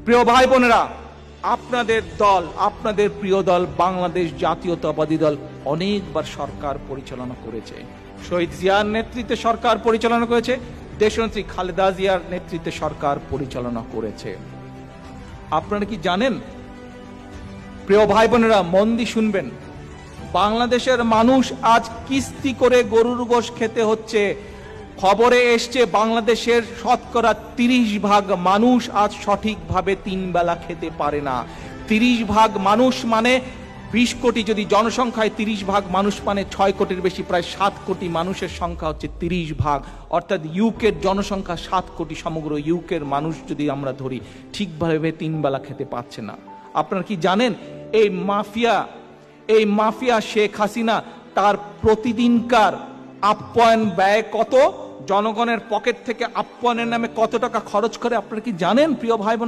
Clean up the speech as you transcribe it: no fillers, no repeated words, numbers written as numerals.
প্রিয় ভাই বোনেরা, আপনাদের দল, আপনাদের প্রিয় দল বাংলাদেশ জাতীয়তাবাদী দল অনেকবার সরকার পরিচালনা করেছে। শহীদ জিয়ার নেতৃত্বে সরকার পরিচালনা করেছে, দেশনেত্রী খালেদা জিয়ার নেতৃত্বে সরকার পরিচালনা করেছে। আপনারা কি জানেন? প্রিয় ভাই বোনেরা, মন দিয়ে শুনবেন, বাংলাদেশের মানুষ আজ কিস্তি করে গরুর গোশ খেতে হচ্ছে। খবরে এসছে বাংলাদেশের শতকরা 30% মানুষ আজ সঠিকভাবে 3 বেলা খেতে পারে না। 30% মানুষ মানে 20 কোটি, যদি জনসংখ্যায় 30% মানুষ মানে 6 কোটির বেশি, প্রায় 7 কোটি মানুষের সংখ্যা হচ্ছে 30%। অর্থাৎ ইউকের জনসংখ্যা 7 কোটি, সমগ্র ইউকের মানুষ যদি আমরা ধরি ঠিকভাবে 3 বেলা খেতে পাচ্ছে না। আপনারা কি জানেন এই মাফিয়া শেখ হাসিনা তার প্রতিদিনকার আপ্যায়ন ব্যয় কত? জনগণের পকেট থেকে আপ্যায়নের নামে কত টাকা খরচ করে আপনারা কি জানেন প্রিয় ভাই বোনেরা?